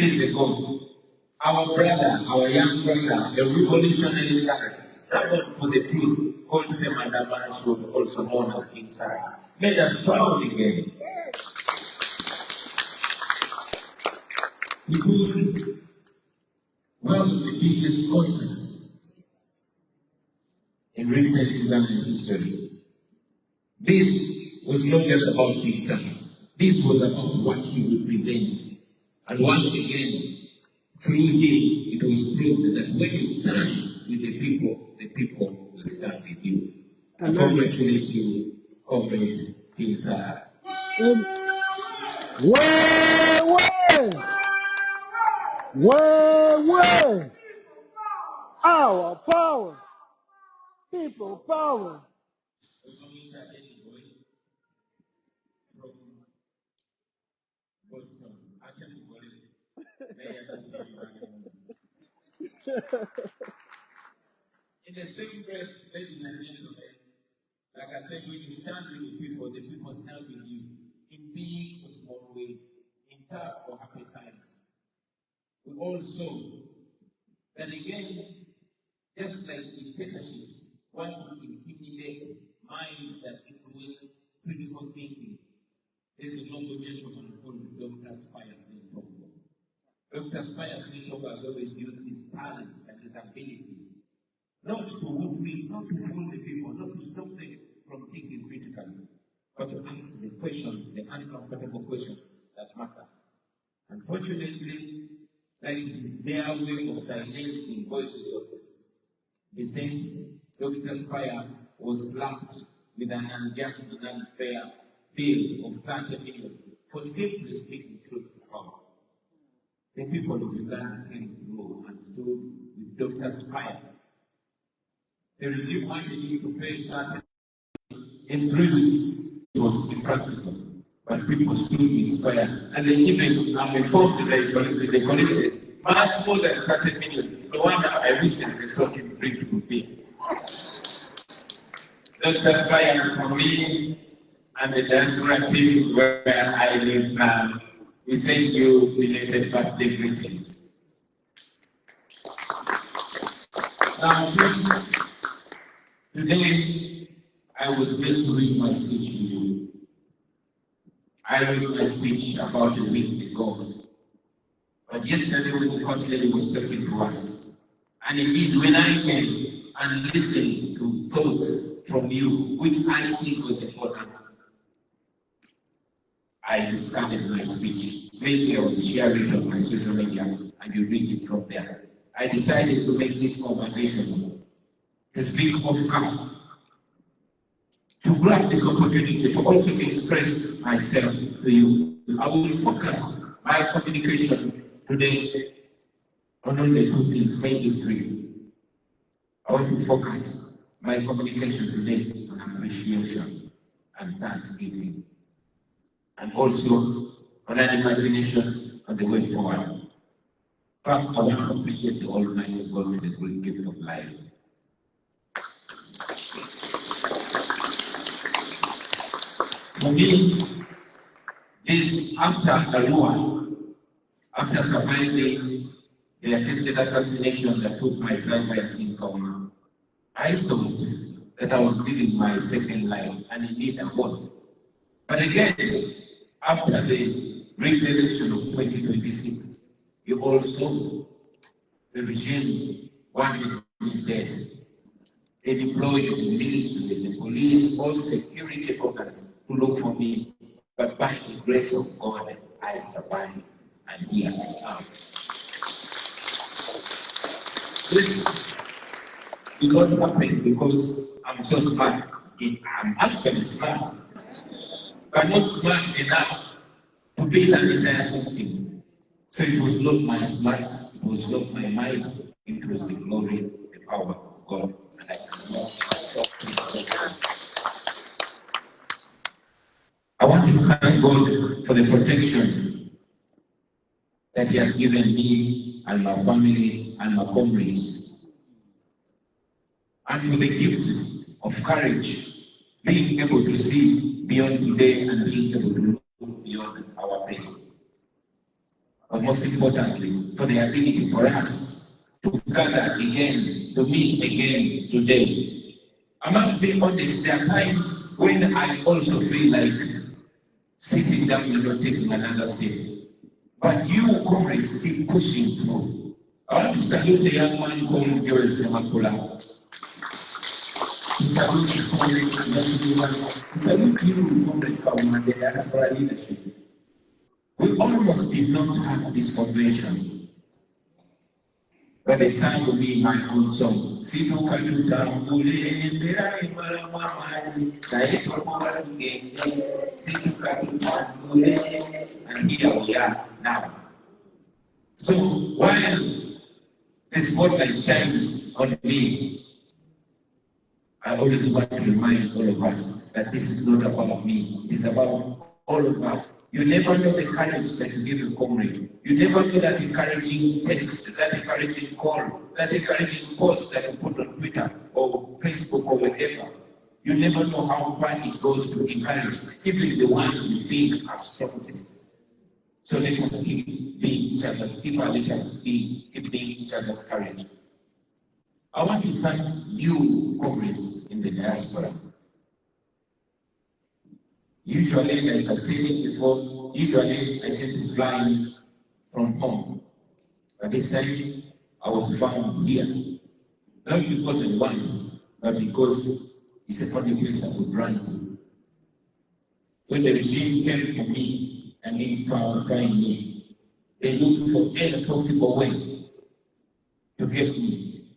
days ago, our brother, our young brother, a revolutionary guy, stand for the truth, called Semadama Should, also known as King Sarah, made us proud again. He called one of the biggest concerts in recent Ugandan history. This was not just about King Sarah. This was about what he represents. And once again, through him, it was proved that when you stand with the people will stand with you. I congratulate you, Comrade King Sarah. Way! Our power! People power! From Boston, actually, in the same breath, ladies and gentlemen, like I said, when you stand with the people stand with you in big or small ways, in tough or happy times. We all saw that again, just like dictatorships, one would intimidate minds that influence critical thinking. There's a noble gentleman called Dr. Spire Stintogo. Dr. Spire Stintogo has always used his talents and his abilities not to hoodwink, not to fool the people, not to stop them from thinking critically, but to ask the questions, the uncomfortable questions that matter. Unfortunately, like it is their way of silencing voices of dissent, Dr. Spire was slapped with an unjust and unfair bill of 30 million for simply speaking truth to power. The people of Uganda came through and stood with Dr. Spire. The regime wanted him to pay 30 in 3 weeks. It was impractical, but people stood with Spire, and they even, I'm informed that they collected much more than 30 million. No wonder I recently saw him drink with me. Dr. Spire, for me, and the diaspora team where I live now, we send you belated birthday greetings. Now, friends, today I was going to read my speech to you. I read my speech about a week ago. But yesterday when the first lady was talking to us, and indeed when I came and listened to thoughts from you, which I think was important, I discarded my speech. Maybe I will share it on my social media and you read it from there. I decided to make this conversation to speak of God, to grab this opportunity to also express myself to you. I will focus my communication today on only 2 things, maybe 3. I want to focus my communication today on appreciation and thanksgiving, and also on an imagination on the way forward. First, I want to appreciate the Almighty God for the great gift of life. For me, this after Arua, after surviving the attempted assassination that took my driver in Kauna, I thought that I was living my second life, and indeed I was. But again, after the re-election of 2026, you all saw the regime wanted me dead. They deployed the military, the police, all security organs to look for me. But by the grace of God, I survived, and here I am. This did not happen because I'm so smart. I'm actually smart, but not smart enough to beat an entire system. So it was not my smarts, it was not my might, it was the glory, the power of God, and I cannot stop it. I want to thank God for the protection that He has given me and my family and my comrades, and for the gift of courage, being able to see beyond today and being able to look beyond our pain. but most importantly, for the ability for us to gather again, to meet again today. I must be honest, there are times when I also feel like sitting down and not taking another step. But you, comrades, keep pushing through. I want to salute a young man called Joel Semakula. Salute you, Comrade Kauma, the diaspora leadership. We almost did not have this formation. But they sang to me my own song. Sifu kaluta mbule, mbira imara mamazi, na yeto mwa ngenge, sifu kaluta mbule, and here we are now. So while the spotlight shines on me, I always want to remind all of us that this is not about me, it is about all of us. You never know the courage that you give your comrade. You never know that encouraging text, that encouraging call, that encouraging post that you put on Twitter or Facebook or whatever. You never know how far it goes to encourage even the ones you think are strongest. So let us keep being each other's keeper, let us keep being each other's courage. I want to thank you, comrades in the diaspora. Usually, like I've said it before, usually I tend to fly from home. But this time, I was found here. Not because I want to, but because it's the only place I could run to. When the regime came for me and didn't find me, they looked for any possible way to get me.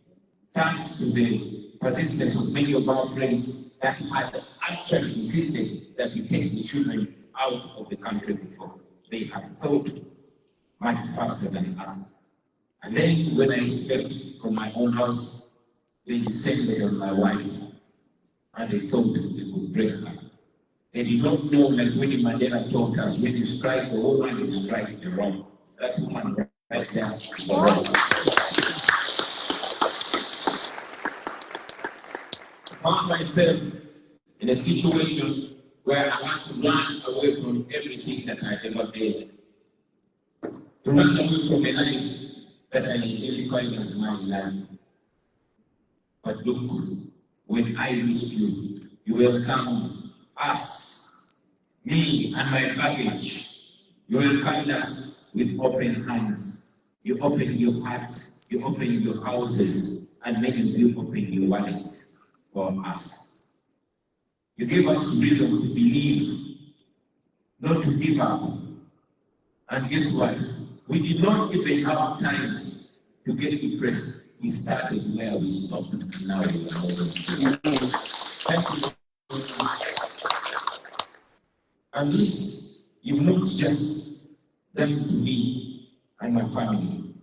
Thanks to the persistence of many of our friends that had actually insisted that we take the children out of the country before. They had thought much faster than us. And then when I stepped from my own house, they descended on my wife and they thought they could break her. They did not know, like Winnie Mandela taught us, when you strike the woman, you strike the rock. That woman right there is the rock. I found myself in a situation where I had to run away from everything that I ever made. To run away from a life that I identified as my life. But look, when I reached you, you welcomed us, me and my baggage. You welcomed us with open hands. You opened your hearts, you opened your houses, and many of you opened your wallets for us. You gave us reason to believe, not to give up. And guess what? We did not even have time to get depressed. We started where we stopped. Now we are moving. Thank you. And this, you've not just done to me and my family,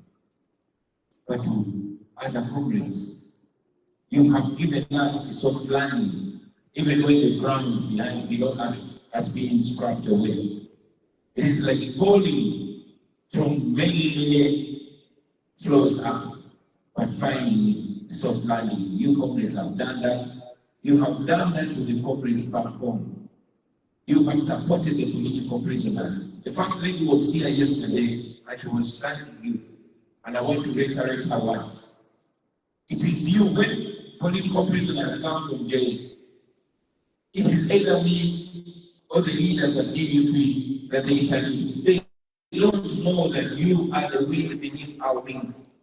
but to other comrades. You have given us a soft landing, even when the ground below us has been scraped away. It is like falling from many floors up, but finding a soft landing. You comrades have done that. You have done that to the comrades back home. You have supported the political prisoners. The first lady was here yesterday, and she was thanking you. And I want to reiterate her words. It is you, when political prisoners come from jail, it is either me or the leaders of NUP that they salute. They don't know that you are the wind beneath our wings.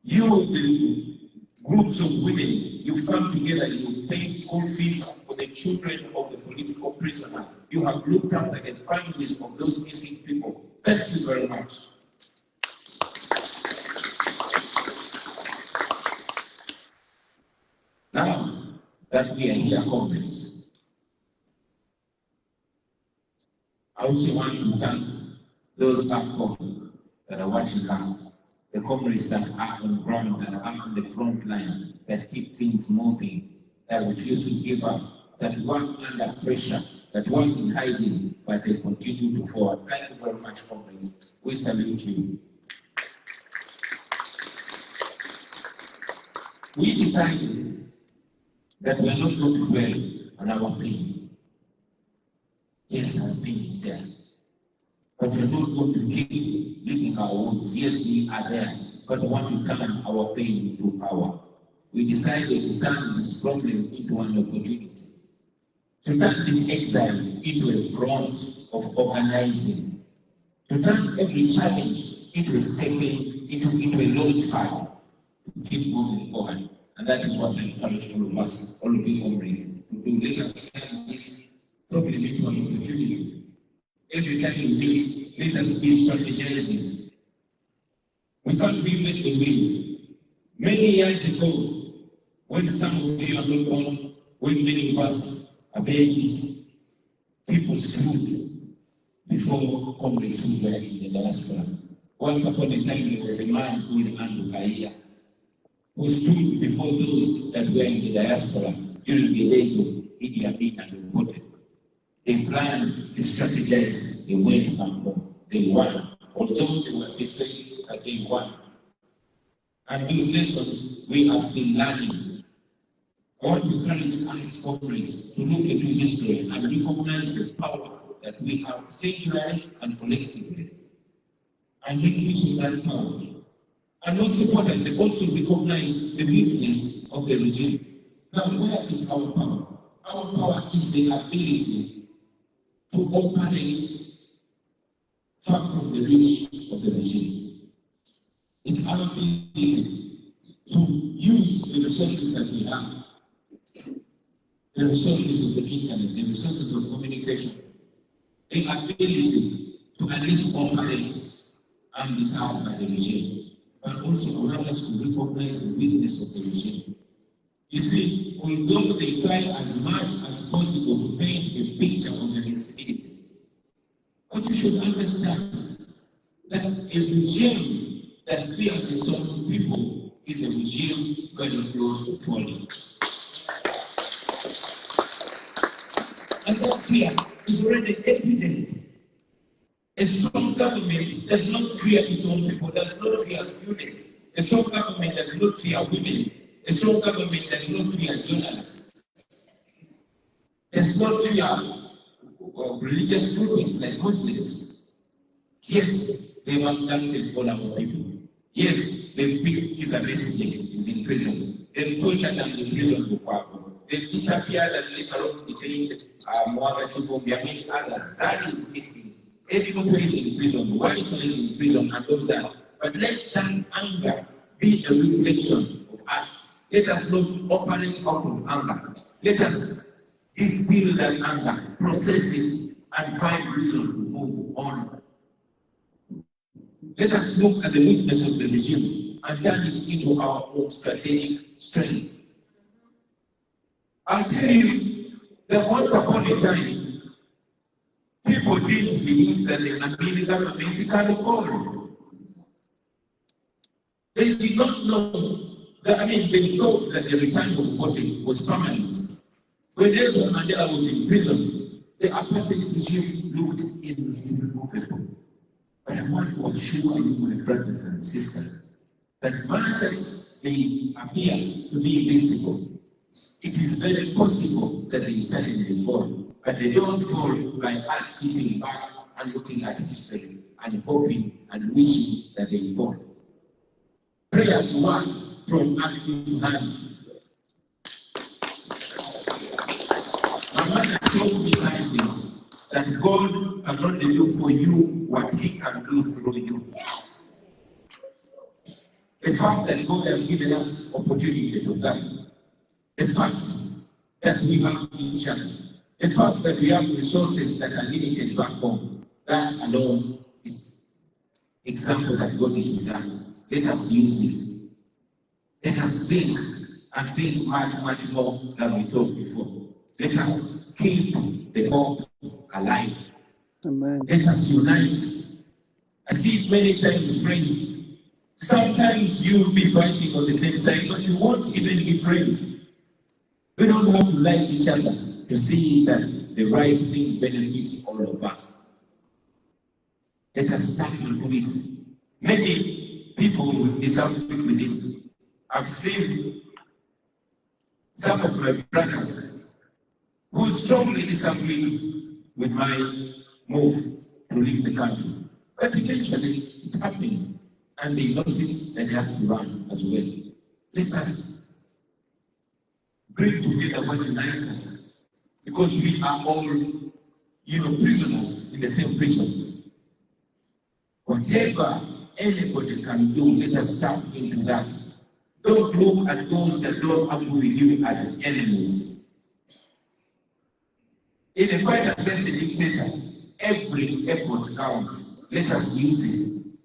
You, the groups of women, you've come together, you've paid school fees for the children of the political prisoners. You have looked after the families of those missing people. Thank you very much. Now that we are here, comrades, I also want to thank those back home that are watching us, the comrades that are on the ground, that are on the front line, that keep things moving, that refuse to give up, that work under pressure, that work in hiding, but they continue to forward. Thank you very much, comrades. We salute you. We decided that we are not going to dwell on our pain. Yes, our pain is there. But but we're not going to keep licking our wounds. Yes, we are there, but we want to turn our pain into power. We decided to turn this problem into an opportunity, to turn this exile into a front of organizing, to turn every challenge into a stepping, into a launch pad, to keep moving forward. And that is what I encourage all of us, all of you comrades, to do. Let us turn this problem into an opportunity. Every time we meet, let us be strategizing. We can't reinvent the wheel. Many years ago, when some of you are not born, when many of us are babies, people stood before comrades who were in the diaspora. Once upon a time, there was a man called Andrew Kaia, who stood before those that were in the diaspora during the days of Idi Amin and Okote. They planned, they strategized, they went back home. They won. Although they were betrayed, but they won. And these lessons we are still learning. I want to encourage us comrades to look into history and recognize the power that we have singularly and collectively, and make use of that power. And also importantly, also recognize the weakness of the regime. Now, where is our power? Our power is the ability to operate far from the reach of the regime. It's our ability to use the resources that we have, the resources of the internet, the resources of communication, the ability to at least operate undeterred by the regime, but also allow us to recognize the weakness of the regime. You see, although they try as much as possible to paint a picture of the instability, but you should understand that a regime that fears the soul of people is a regime very close to falling. And that fear is already evident. A strong government does not fear its own people, does not fear students. A strong government does not fear women. A strong government does not fear journalists. Does not fear religious groupings like Muslims. Yes, they've abducted all our people. Yes, they've picked his arrested, he's in prison. They've tortured and imprisoned Bukavu. They've disappeared and later on detained Mwanga Chibombi and many others. Zari is missing. Everyone is in prison. Why is in prison and all that? But let that anger be a reflection of us. Let us not operate out of anger. Let us distill that anger, process it, and find reason to move on. Let us look at the weakness of the regime and turn it into our own strategic strength. I'll tell you that once upon a time, people didn't believe that the Amini government can fall. They did not know that, they thought that the return of voting was permanent. When Nelson Mandela was in prison, the apartheid regime looked irremovable. But I want to assure you, my brothers and sisters, that much as they appear to be invincible, it is very possible that they suddenly fall. But they don't fall by us sitting back and looking at history and hoping and wishing that they fall. Prayers work from active hands. My mother told me something, that God can only do for you what He can do through you. The fact that God has given us opportunity to die, the fact that we have each other, the fact that we have resources that are limited back home, that alone is example that God is with us. Let us use it. Let us think and think much, much more than we thought before. Let us keep the hope alive. Amen. Let us unite. I see it many times, friends. Sometimes you'll be fighting on the same side, but you won't even be friends. We don't have to like each other to see that the right thing benefits all of us. Let us start into it. Many people will disagree with it. I've seen some of my brothers who strongly disagree with my move to leave the country. But eventually, it happened, and they noticed that they have to run as well. Let us bring together what unites us, because we are all, prisoners in the same prison. Whatever anybody can do, let us tap into that. Don't look at those that don't agree with you as enemies. In a fight against a dictator, every effort counts. Let us use it.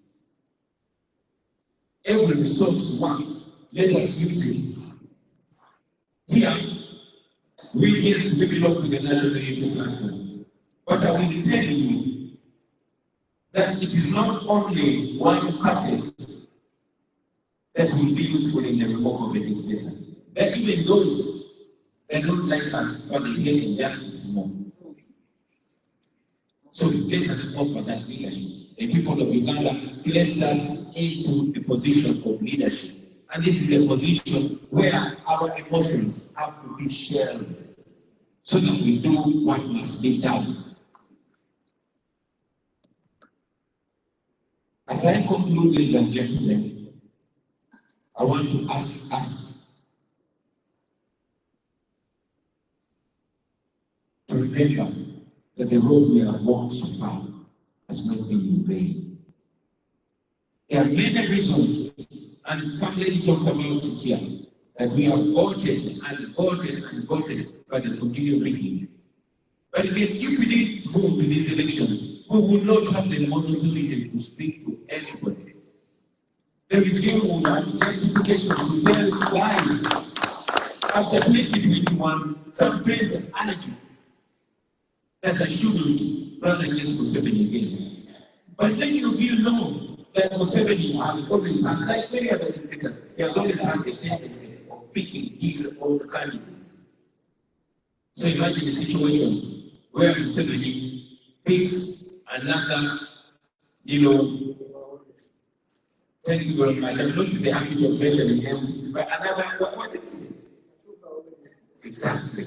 Every resource works. Let us use it. Here, we belong to the National Unity Platform. But I will tell you that it is not only one party that will be useful in the removal of a dictator. But even those that don't like us, but they hate injustice more. So let us offer that leadership. The people of Uganda placed us into a position of leadership. And this is a position where our emotions have to be shared so that we do what must be done. As I conclude, ladies and gentlemen, I want to ask us to remember that the road we have walked so far has not been in vain. There are many reasons, and some lady talked about it here, that we have voted and voted and voted, but they continue rigging. But if we didn't go to this election, we would not have the opportunity to speak to anybody. The regime will have justification to tell lies. After 2021, some friends argue that I shouldn't run against Museveni again. But many of you know that Museveni has always had, like many other dictators, he has always had a tendency of picking his own candidates. So imagine a situation where Museveni picks another, thank you very much. I'm not in the habit of mentioning names, but another, what did you say? Exactly.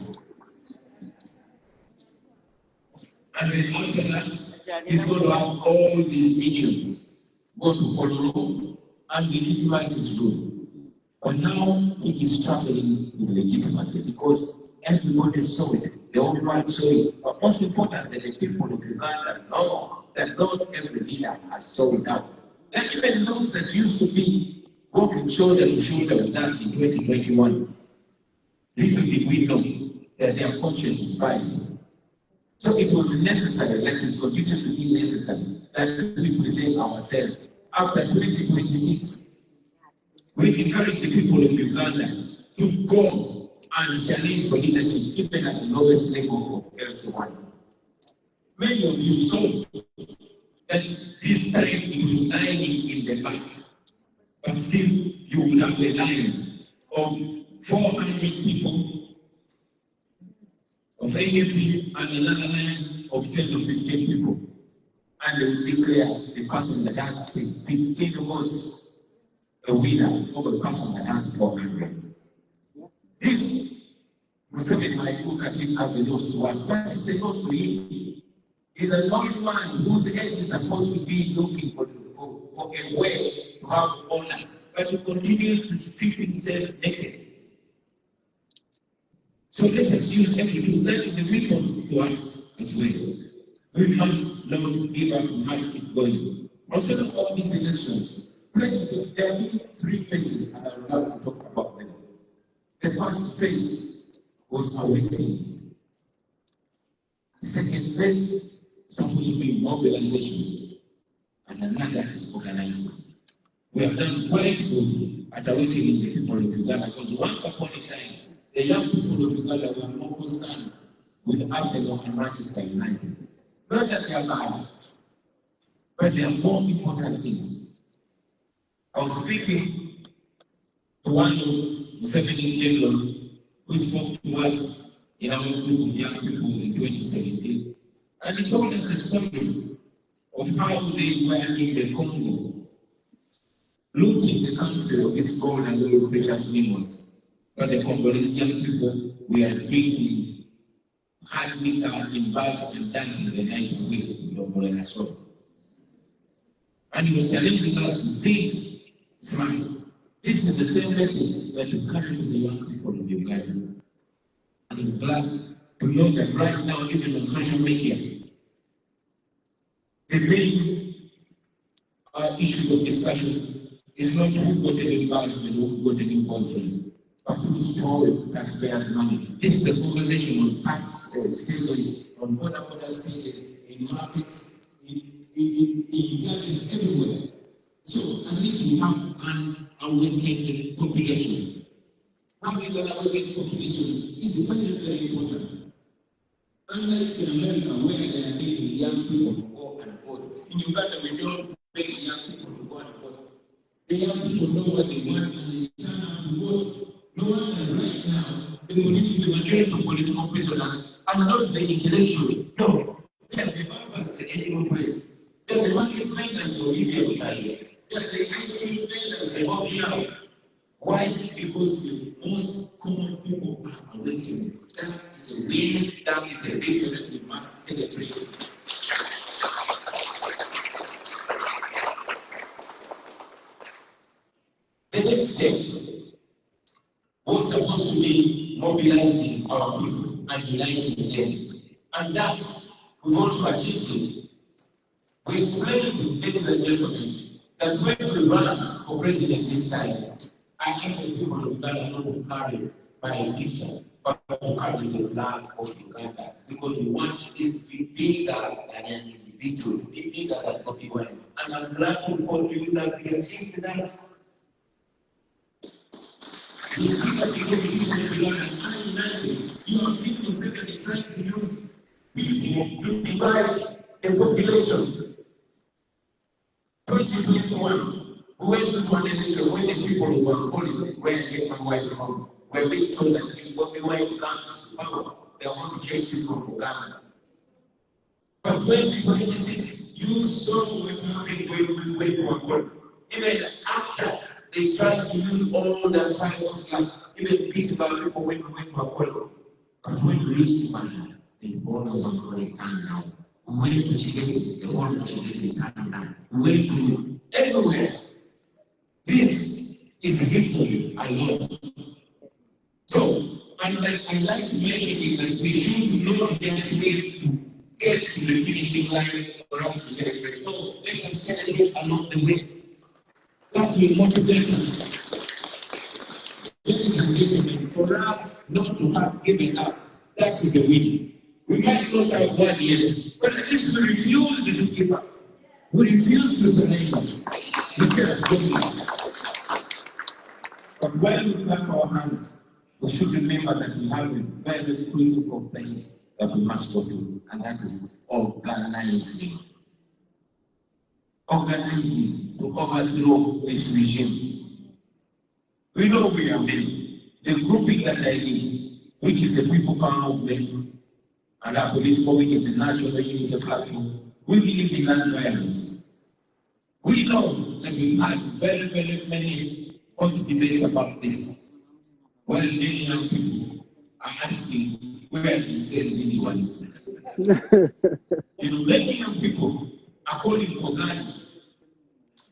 And then after that, he's going to have all these minions go to Kololo and legitimize his rule. But now he is struggling with legitimacy because everybody saw it, the whole world saw it. But most important, that the people of Uganda know that not every leader has sold out. And even those that used to be walking shoulder to shoulder with us in 2021, little did we know that their conscience is fighting. So it was necessary, like it continues to be necessary, that we present ourselves. After 2026, we encourage the people of Uganda to go and challenge for leadership, even at the lowest level of LC1. Many of you saw that this time it was lying in the back, but still you would have a line of 400 people of NUP and another line of 10 or 15 people. And they will declare the person that has 15 votes a winner over the person that has 400. This Museveni might look at it as a loss to us, but it's a loss to him. He's a one man whose head is supposed to be looking for a way to have honor, but he continues to strip himself naked. So let us use every tool. That is a weapon to us as well. We must not give up, we must keep going. Also, of all these elections, there have been 3 phases, and I would like to talk about them. The first phase was awakening. The second phase is supposed to be mobilization, and another is organizing. We have done quite good at awakening the people of Uganda, because once upon a time, the young people of Uganda were more concerned with Arsenal and Manchester United. Not that they are bad, but there are more important things. I was speaking to one of Museveni's generals who spoke to us in our group of young people in 2017, and he told us a story of how they were in the Congo, looting the country of its gold and oil precious minerals. But the Congolese young people were drinking hard liquor in bars and dancing the night away with Obolengaso. And he was challenging us to think smart. This is the same message that you carry to the young people of Uganda. And I'm glad to know that right now, even on social media, the main issues of discussion is not who got a new girlfriend or who got a new boyfriend, but who stole taxpayers' money. This is the conversation on tax stages, on border stages, in markets, in intelligence, everywhere. So at least we have an awakened population. Having an awakened population is very, very important. Unlike in America, where they are making young people to go and vote, in Uganda we don't make young people to go and vote. The young people know what they want and they turn out to vote. No wonder right now the majority of political prisoners are not the intellectual. No, they are the barbers at any place. They are the market vendors or Indian guys. They are the ice cream vendors, the hobby house. Why? Because the most common people are awakening. That is a win, that is a victory that we must celebrate. The next step was supposed to be mobilizing our people and uniting them. And that we've also achieved it. We explained, ladies and gentlemen, that when we run for president this time, I ask the people of Uganda not to carry my picture, but to carry the flag of Uganda, because we want this to be bigger than an individual, to be bigger than BobiWine. And I'm glad to report to you that we achieved that. You see that because the people of Uganda are united. You have seen Museveni trying to use people to divide the population. 2021. We went into an election when the people who were calling where I get my wife from were being told that if BobiWine comes to power, they are going to chase you from Uganda. But 2026, you saw what happened when we went to Angola. Even after they tried to use all the tribal stuff, even beat about people when we went to Angola. But when we reached Uganda, the whole of Angola turned down. We went to Chile, the whole of Chile turned down. We went to everywhere. This is a victory alone. So, and I like to mention it that we should not just wait to get to the finishing line for us to celebrate. No, let us celebrate along the way. That will motivate us. Ladies and gentlemen, for us not to have given up, that is a win. We might not have won yet, but at least we refuse to give up. We refuse to surrender. We cannot give up. But while we clap our hands, we should remember that we have a very critical place that we must go to, and that is organizing. Organizing to overthrow this regime. We know we are many. The grouping that I lead, which is the People Power Movement, and our political wing is the National Unity Platform, we believe in non-violence. We know that we've had very, very many debates about this. While many young people are asking where I can sell these ones. Many young people are calling for guns.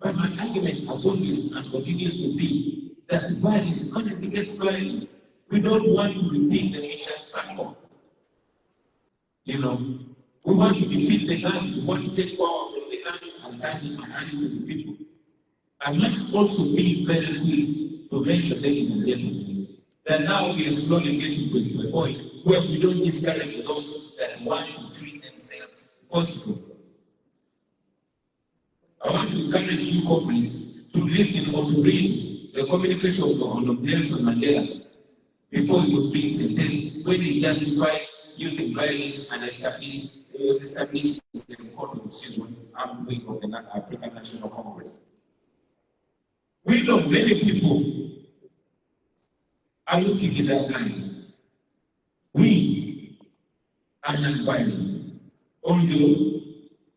But my argument has always and continues to be that violence only begets violence. We don't want to repeat the vicious cycle. We want to defeat the guns, we want to take power from the guns and hand it to the people. I must also be very quick to mention, ladies and gentlemen, that now we are slowly getting to a point where we don't discourage those that want to treat themselves possible. I want to encourage you corporates to listen or to read the communication of Nelson Mandela before he was being sentenced, when he justified using violence and established the court of decision armed wing of the African National Congress. We know many people are looking in that line. We are non-violent, although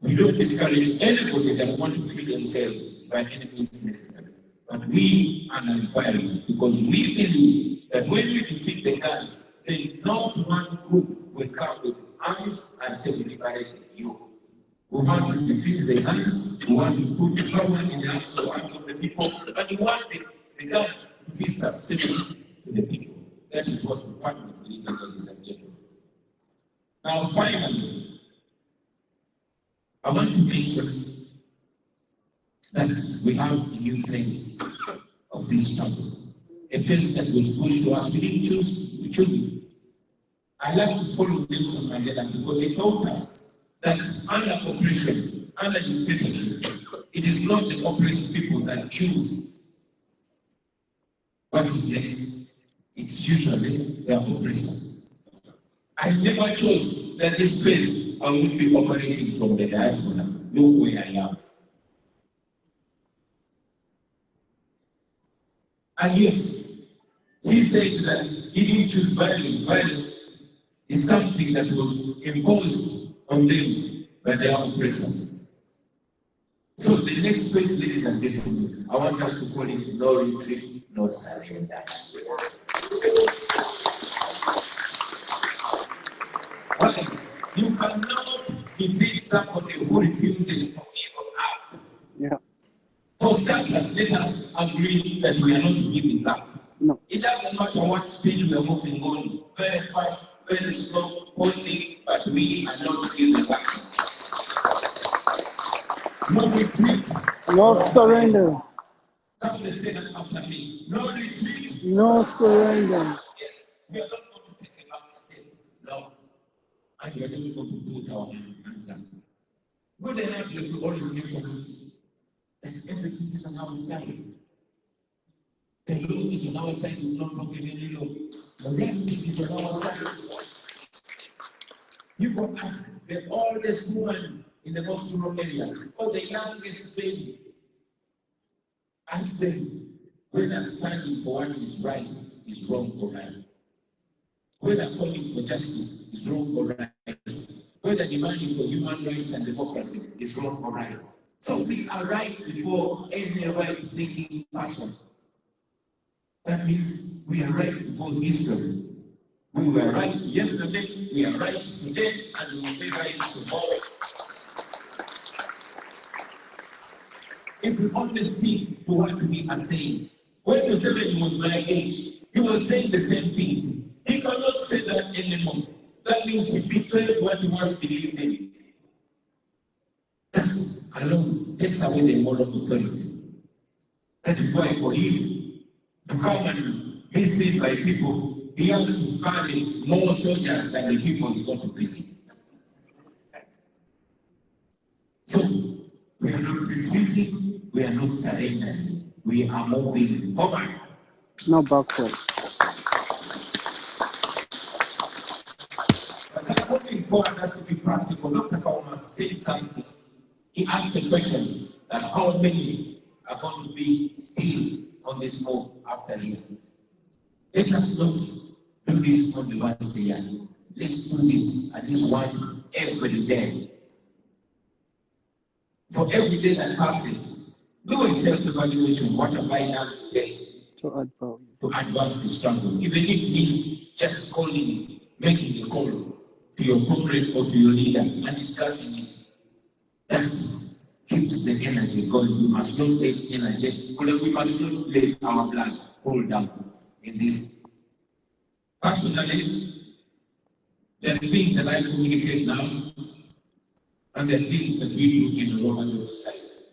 we don't discourage anybody that wants to free themselves by any means necessary. But we are non-violent because we believe that when we defeat the guns, then not one group will come with arms and say we liberate you. We want to defeat the guns, we want to put the power in the hands of the people, and we want the guns to be subservient to the people. That is what we finally believe, ladies and gentlemen. Now, finally, I want to mention that we have a new phase of this struggle. A phase that was pushed to us. We didn't choose, we chose it. I like to follow Nelson Mandela because he taught us that under oppression, under dictatorship, it is not the oppressed people that choose what is next. It's usually their oppressor. I never chose that this place I would be operating from the diaspora. Look where I am. And yes, he said that he didn't choose violence. Violence is something that was imposed on them by their oppressors. So the next phase, ladies and gentlemen, I want us to call it no retreat, no surrender. Why? You cannot defeat somebody who refuses to give up. Yeah. For starters, let us agree that we are not giving up. No. It doesn't matter what speed we are moving on, very fast, very slow, holding, but we are not giving up. No retreat. No surrender. Somebody say that after me. No retreat. No surrender. Yes, we are not going to take a back step. No. And we are not going to put our hands up. Good enough, we will always make sure that everything is on our side. The law is on our side, we will not broken any law. The right thing is on our side. You can ask the oldest woman in the most rural area, or the youngest baby. Ask them whether standing for what is right is wrong or right. Whether calling for justice is wrong or right. Whether demanding for human rights and democracy is wrong or right. So we are right before any right-thinking person. That means we are right before history. We were right yesterday, we are right today, and we will be right tomorrow. If we only stick to what we are saying. When Museveni was my age, he was saying the same things. He cannot say that anymore. That means he betrayed what he once believed in. That alone takes away the moral authority. That is why for him to come and be seen by people, he has to carry more soldiers than the people he's going to visit. So, we are not retreating, we are not surrendering, we are moving forward. No backwards. But moving forward has to be practical. Dr. Kauma said something. He asked the question that how many are going to be still on this move after him. Let us not do this only once a year. Let's do this at least once every day. For every day that passes, do a self-evaluation. What have I done today To add value. to advance the struggle? Even if it means just calling, making a call to your comrade or to your leader and discussing it. That keeps the energy going. We must not let energy, we must not let our blood cool down in this. Personally, there are things that I communicate now, and there are things that we do in a local website.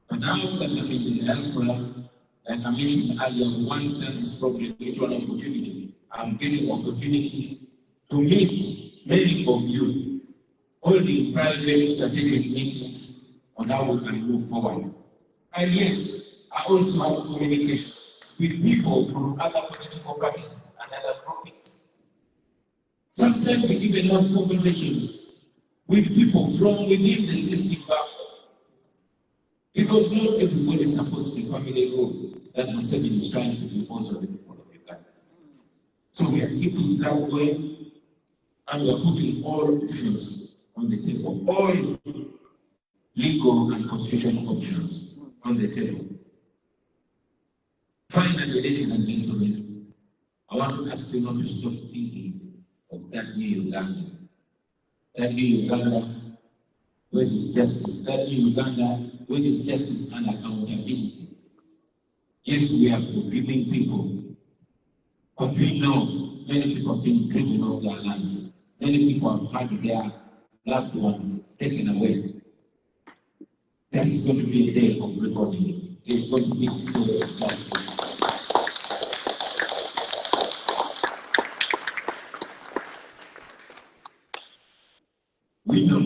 But now that I'm in the diaspora, like I mentioned earlier, we want to turn this problem into an opportunity. I'm getting opportunities to meet many of you, holding private strategic meetings on how we can move forward. And yes, I also have communications with people from other political parties and other groupings. Sometimes we even have conversations with people from within the system back. Because not everybody supports the family rule that Museveni is trying to impose on the people of Uganda. So we are keeping that going, and we are putting all options on the table, all legal and constitutional options on the table. Finally, ladies and gentlemen, I want to ask you not to stop thinking of that new Uganda. That new Uganda where is justice? That in Uganda, where is justice and accountability? Yes, we are forgiving people, but we know many people have been driven off their lands. Many people have had their loved ones taken away. There is going to be a day of reckoning. There's going to be a day of justice. We know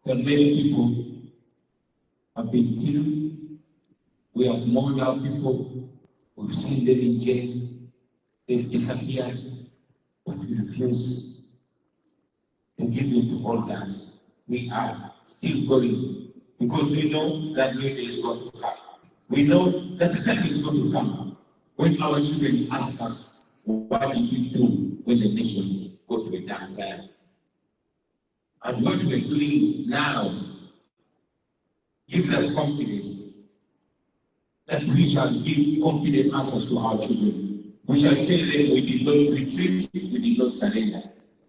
that many people have been killed. We have mourned our people. We've seen them in jail. They've disappeared. But we refuse to give in to all that. We are still going because we know that new day is going to come. We know that the time is going to come when our children ask us, what did you do when the nation got to a dark time? And what we're doing now gives us confidence that we shall give confident answers to our children. We shall tell them we did not retreat, we did not surrender.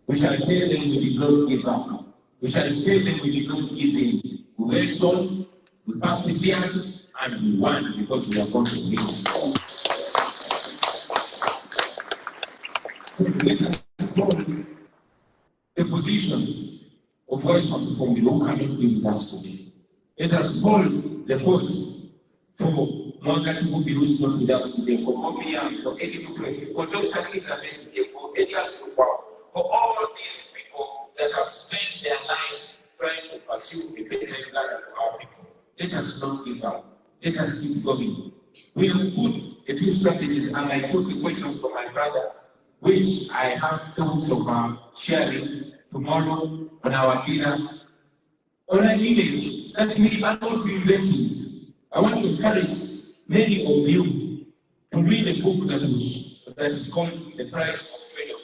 We shall tell them we did not give up. We shall tell them we did not give in. We went on, we persevered, and we won because we are going to win. So let us know the position of voice from the who cannot be with us today. Let us hold the vote for Mwangati Mubi who is not with us today, for Mobiya, for Eddie Mutwe, for Dr. Elizabeth, for Elias Rupao, for all these people that have spent their lives trying to pursue a better Uganda for our people. Let us not give up. Let us keep going. We have put a few strategies, and I took a question from my brother, which I have thoughts of sharing tomorrow on our dinner, on an image that we are not inventing. I want to encourage many of you to read a book that is called The Price of Freedom.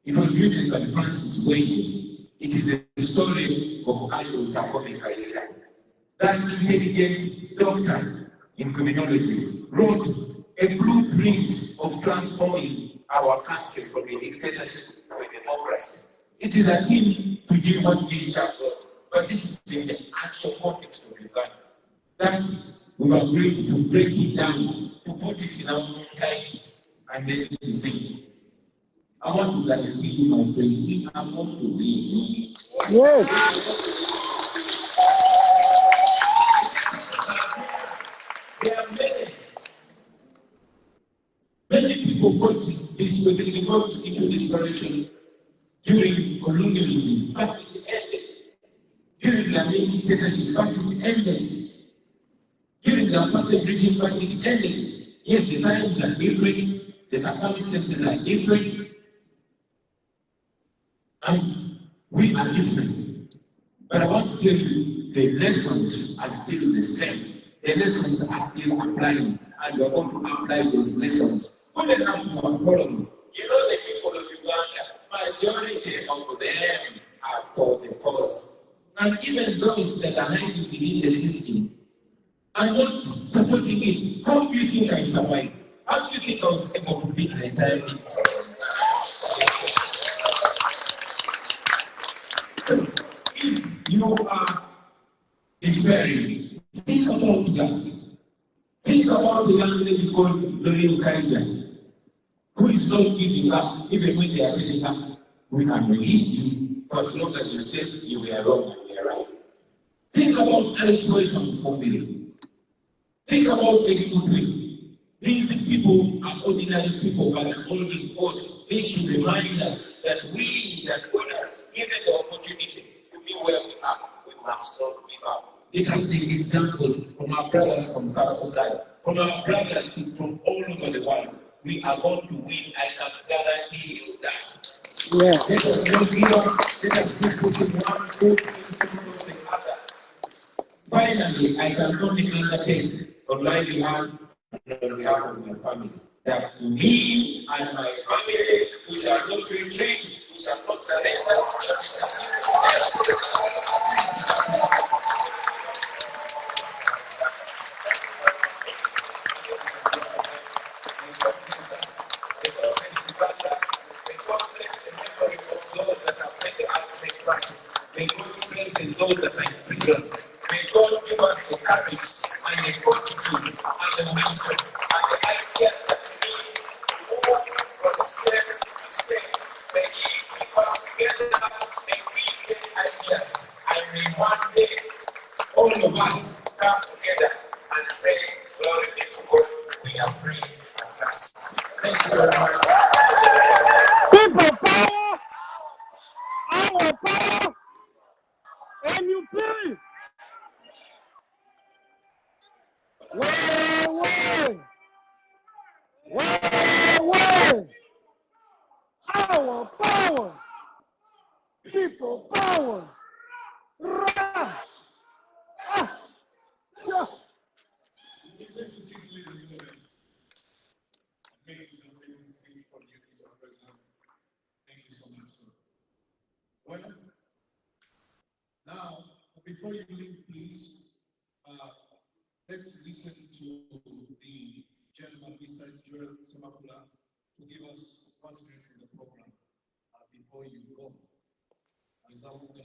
It was written by Francis Wade. It is a story of Andrew Takome Kaira. That intelligent doctor in criminology wrote a blueprint of transforming our country from a dictatorship to a democracy. It is akin to Jim Chapel, but this is in the actual context of Uganda. That we've agreed to break it down, to put it in our own kindness, and then present it. I want to guarantee you, my friends, we are going to win. Yes. There are many people got this way, they got into this direction during colonialism, but it ended. During the main dictatorship, but it ended. During the apartheid regime, but it ended. Yes, the times are different, the circumstances are different, and we are different. But I want to tell you, the lessons are still the same. The lessons are still applying, and we are going to apply those lessons. Good enough to our following. You know, the people of Uganda, majority of them are for the cause. And even those that are hiding within the system are not supporting it. How do you think I survived? How do you think I was able to beat the entire lift? So, if you are despairing, think about that. Think about the young lady called Lorraine Kaija, who is not giving up, even when they are telling her, we can release you, for as long as you say you were wrong and we are right. Think about Alex Royce from family. Think about Eddie Mutwe. These people are ordinary people, but are holding God. They should remind us that we, that God has given the opportunity to be where we are. We must not give up. Let us take examples from our brothers from South Sudan, from our brothers from all over the world. We are going to win. I can guarantee you that. Yeah. Let us not give up. Let us keep putting one foot into the other. Finally, I can only undertake on my behalf and on behalf of my family that for me and my family, we shall not retreat, we shall not surrender, we shall those that have paid the ultimate price. May God strengthen those that are in prison. May God give us the courage and the fortitude and the wisdom and the ideas that we need to move from step to step. May He keep us together. May we get ideas. And may one day all of us come together and say, glory be to God, we are free at last. Thank you very much. People power, our power, NUP. Way, way. Our power, people power. Ra. Ah. Sure. You take the seats, ladies and gentlemen. Amazing, amazing speech from you, Mr. President. Thank you so much, sir. Well, now, before you leave, please, let's listen to the gentleman, Mr. Joel Semakula, to give us first minutes in the program before you go. Is that what you